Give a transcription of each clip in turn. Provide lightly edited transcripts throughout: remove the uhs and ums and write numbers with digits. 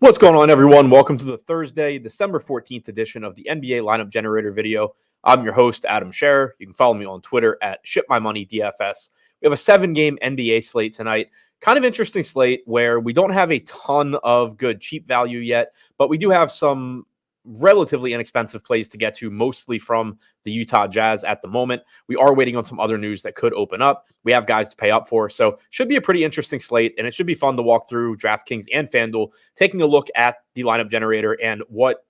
What's going on, everyone? Welcome to the Thursday, December 14th edition of the NBA Lineup Generator video. I'm your host, Adam Scherer. You can follow me on Twitter at ShipMyMoneyDFS. We have a 7-game NBA slate tonight. Kind of interesting slate where we don't have a ton of good cheap value yet, but we do have some relatively inexpensive plays to get to, mostly from the Utah Jazz at the moment. We are waiting on some other news that could open up. We have guys to pay up for, so should be a pretty interesting slate, and it should be fun to walk through DraftKings and FanDuel, taking a look at the lineup generator and what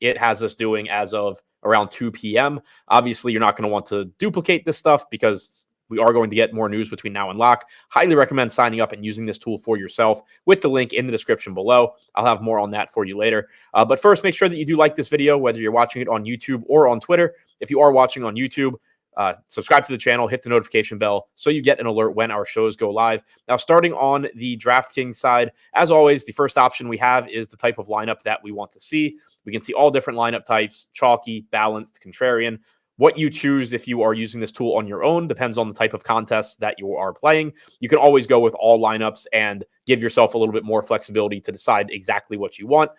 it has us doing as of around 2 p.m. Obviously, you're not going to want to duplicate this stuff because we are going to get more news between now and lock. Highly recommend signing up and using this tool for yourself with the link in the description below. I'll have more on that for you later. But first, make sure that you do like this video, whether you're watching it on YouTube or on Twitter. If you are watching on YouTube, subscribe to the channel, hit the notification bell so you get an alert when our shows go live. Now, starting on the DraftKings side, as always, the first option we have is the type of lineup that we want to see. We can see all different lineup types: chalky, balanced, contrarian. What you choose if you are using this tool on your own depends on the type of contests that you are playing. You can always go with all lineups and give yourself a little bit more flexibility to decide exactly what you want.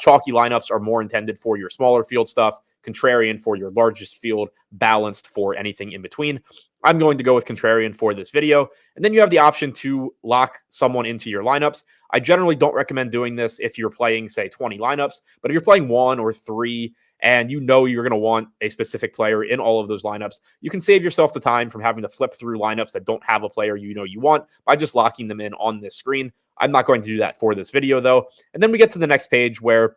Chalky lineups are more intended for your smaller field stuff, contrarian for your largest field, balanced for anything in between. I'm going to go with contrarian for this video. And then you have the option to lock someone into your lineups. I generally don't recommend doing this if you're playing, say, 20 lineups, but if you're playing 1 or 3 and you know you're going to want a specific player in all of those lineups, you can save yourself the time from having to flip through lineups that don't have a player you know you want by just locking them in on this screen. I'm not going to do that for this video, though. And then we get to the next page where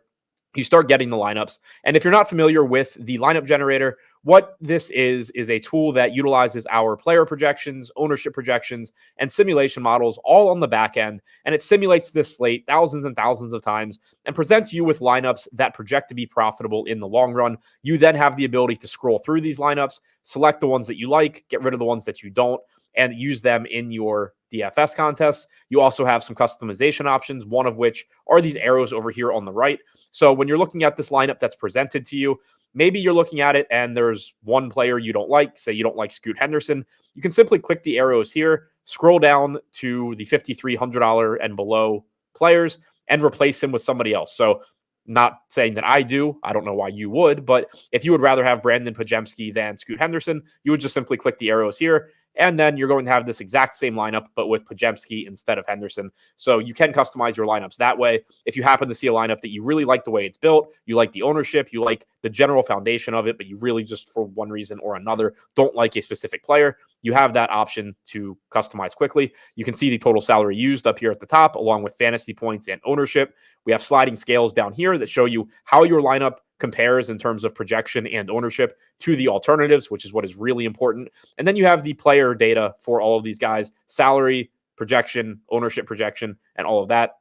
you start getting the lineups. And if you're not familiar with the lineup generator, what this is a tool that utilizes our player projections, ownership projections, and simulation models all on the back end. And it simulates this slate thousands and thousands of times and presents you with lineups that project to be profitable in the long run. You then have the ability to scroll through these lineups, select the ones that you like, get rid of the ones that you don't, and use them in your DFS contests. You also have some customization options, one of which are these arrows over here on the right. So when you're looking at this lineup that's presented to you, maybe you're looking at it and there's one player you don't like. Say you don't like Scoot Henderson. You can simply click the arrows here, scroll down to the $5,300 and below players, and replace him with somebody else. So not saying that I do. I don't know why you would, but if you would rather have Brandon Pajemski than Scoot Henderson, you would just simply click the arrows here. And then you're going to have this exact same lineup, but with Pajemski instead of Henderson. So you can customize your lineups that way. If you happen to see a lineup that you really like the way it's built, you like the ownership, you like the general foundation of it, but you really just for one reason or another don't like a specific player, you have that option to customize quickly. You can see the total salary used up here at the top, along with fantasy points and ownership. We have sliding scales down here that show you how your lineup compares in terms of projection and ownership to the alternatives, which is what is really important. And then you have the player data for all of these guys: salary, projection, ownership projection, and all of that.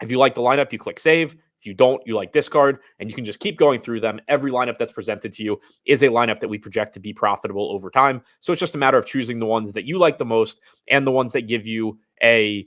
If you like the lineup, you click save. If you don't, you like discard, and you can just keep going through them. Every lineup that's presented to you is a lineup that we project to be profitable over time. So it's just a matter of choosing the ones that you like the most and the ones that give you an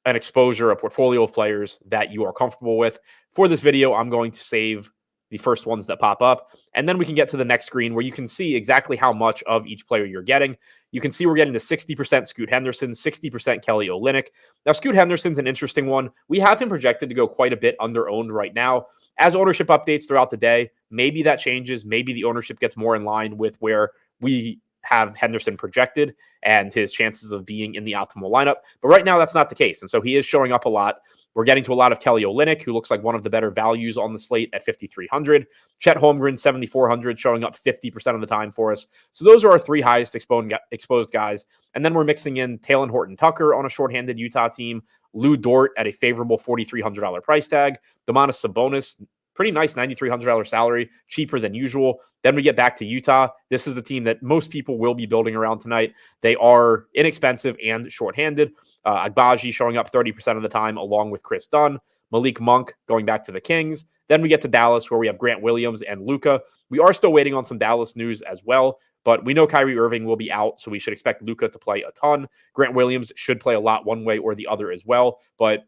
exposure, a portfolio of players that you are comfortable with. For this video, I'm going to save the first ones that pop up. And then we can get to the next screen where you can see exactly how much of each player you're getting. You can see we're getting to 60% Scoot Henderson, 60% Kelly Olynyk. Now, Scoot Henderson's an interesting one. We have him projected to go quite a bit under-owned right now. As ownership updates throughout the day, maybe that changes. Maybe the ownership gets more in line with where we have Henderson projected and his chances of being in the optimal lineup. But right now, that's not the case. And so he is showing up a lot. We're getting to a lot of Kelly Olynyk, who looks like one of the better values on the slate at 5,300. Chet Holmgren, 7,400, showing up 50% of the time for us. So those are our three highest exposed guys. And then we're mixing in Talen Horton-Tucker on a shorthanded Utah team, Lou Dort at a favorable $4,300 price tag, Domantas Sabonis, pretty nice $9,300 salary, cheaper than usual. Then we get back to Utah. This is the team that most people will be building around tonight. They are inexpensive and shorthanded. Agbaji showing up 30% of the time, along with Chris Dunn. Malik Monk going back to the Kings. Then we get to Dallas, where we have Grant Williams and Luka. We are still waiting on some Dallas news as well, but we know Kyrie Irving will be out, so we should expect Luka to play a ton. Grant Williams should play a lot one way or the other as well, but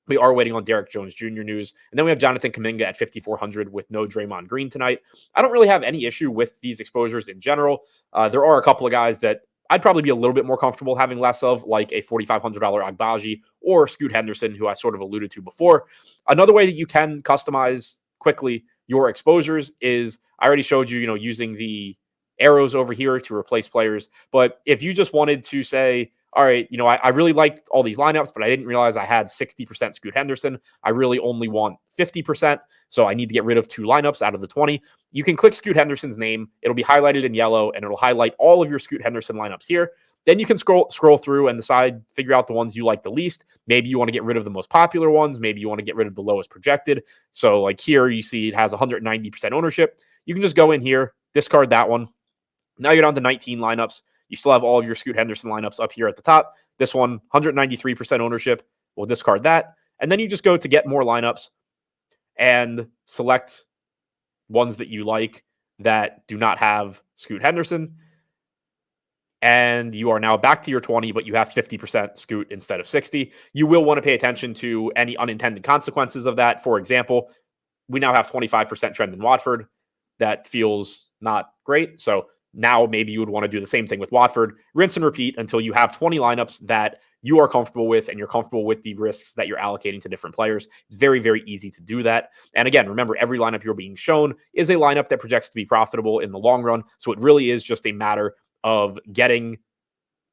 we are waiting on Derek Jones Jr. news. And then we have Jonathan Kuminga at 5,400 with no Draymond Green tonight. I don't really have any issue with these exposures in general. There are a couple of guys that I'd probably be a little bit more comfortable having less of, like a $4,500 Agbaji or Scoot Henderson, who I sort of alluded to before. Another way that you can customize quickly your exposures is, I already showed you, using the arrows over here to replace players. But if you just wanted to say, all right, I really liked all these lineups, but I didn't realize I had 60% Scoot Henderson. I really only want 50%. So I need to get rid of 2 lineups out of the 20. You can click Scoot Henderson's name. It'll be highlighted in yellow, and it'll highlight all of your Scoot Henderson lineups here. Then you can scroll through and figure out the ones you like the least. Maybe you want to get rid of the most popular ones. Maybe you want to get rid of the lowest projected. So like here, you see it has 190% ownership. You can just go in here, discard that one. Now you're down to 19 lineups. You still have all of your Scoot Henderson lineups up here at the top. This one, 193% ownership. We'll discard that. And then you just go to get more lineups and select ones that you like that do not have Scoot Henderson. And you are now back to your 20, but you have 50% Scoot instead of 60. You will want to pay attention to any unintended consequences of that. For example, we now have 25% Trendon Watford. That feels not great. So now maybe you would want to do the same thing with Watford. Rinse and repeat until you have 20 lineups that you are comfortable with and you're comfortable with the risks that you're allocating to different players. It's very, very easy to do that. And again, remember, every lineup you're being shown is a lineup that projects to be profitable in the long run. So it really is just a matter of getting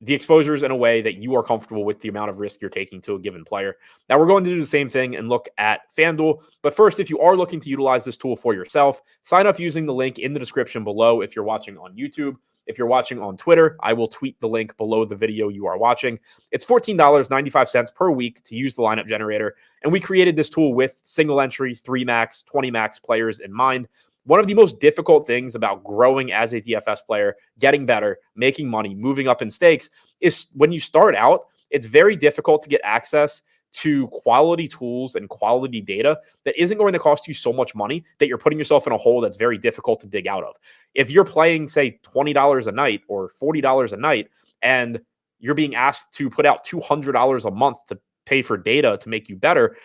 the exposures in a way that you are comfortable with the amount of risk you're taking to a given player. Now we're going to do the same thing and look at FanDuel. But first, if you are looking to utilize this tool for yourself, sign up using the link in the description below if you're watching on YouTube. If you're watching on Twitter, I will tweet the link below the video you are watching. It's $14.95 per week to use the lineup generator. And we created this tool with single entry, 3 max, 20 max players in mind. One of the most difficult things about growing as a DFS player, getting better, making money, moving up in stakes is when you start out, it's very difficult to get access to quality tools and quality data that isn't going to cost you so much money that you're putting yourself in a hole that's very difficult to dig out of. If you're playing, say, $20 a night or $40 a night, and you're being asked to put out $200 a month to pay for data to make you better,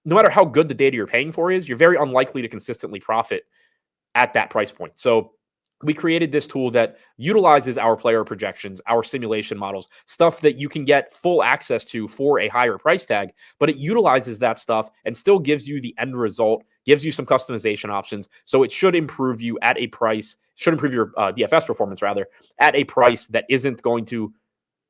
no matter how good the data you're paying for is, you're very unlikely to consistently profit at that price point. So we created this tool that utilizes our player projections, our simulation models, stuff that you can get full access to for a higher price tag, but it utilizes that stuff and still gives you the end result, gives you some customization options. So it should improve you at a price, should improve your DFS performance rather, at a price that isn't going to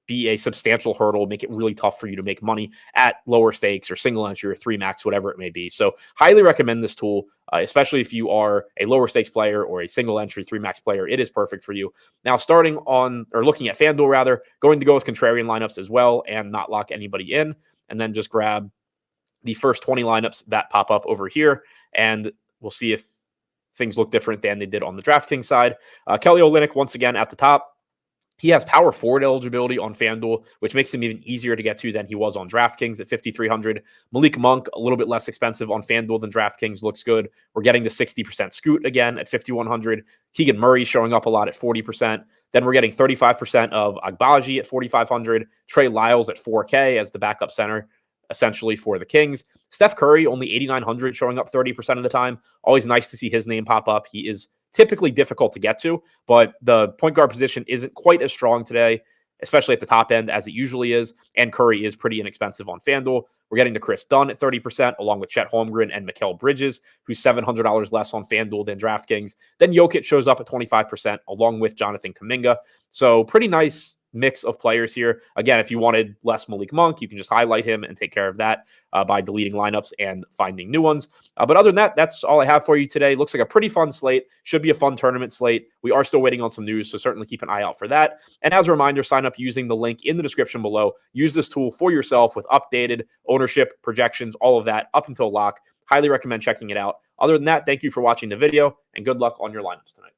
be a substantial hurdle, make it really tough for you to make money at lower stakes or single entry or 3 max, whatever it may be. So highly recommend this tool, especially if you are a lower stakes player or a single entry 3 max player. It is perfect for you. Now, starting on or looking at FanDuel rather, going to go with contrarian lineups as well and not lock anybody in, and then just grab the first 20 lineups that pop up over here, and we'll see if things look different than they did on the DraftKings side. Kelly Olynyk once again at the top. He has power forward eligibility on FanDuel, which makes him even easier to get to than he was on DraftKings at 5,300. Malik Monk, a little bit less expensive on FanDuel than DraftKings, looks good. We're getting to 60% Scoot again at 5,100. Keegan Murray showing up a lot at 40%. Then we're getting 35% of Agbaji at 4,500. Trey Lyles at 4K as the backup center, essentially, for the Kings. Steph Curry, only 8,900, showing up 30% of the time. Always nice to see his name pop up. He is typically difficult to get to, but the point guard position isn't quite as strong today, especially at the top end, as it usually is, and Curry is pretty inexpensive on FanDuel. We're getting to Chris Dunn at 30%, along with Chet Holmgren and Mikal Bridges, who's $700 less on FanDuel than DraftKings. Then Jokic shows up at 25%, along with Jonathan Kuminga. So pretty nice mix of players here. Again, if you wanted less Malik Monk, you can just highlight him and take care of that by deleting lineups and finding new ones. But other than that, that's all I have for you today. Looks like a pretty fun slate. Should be a fun tournament slate. We are still waiting on some news, so certainly keep an eye out for that. And as a reminder, sign up using the link in the description below. Use this tool for yourself with updated ownership, projections, all of that up until lock. Highly recommend checking it out. Other than that, thank you for watching the video, and good luck on your lineups tonight.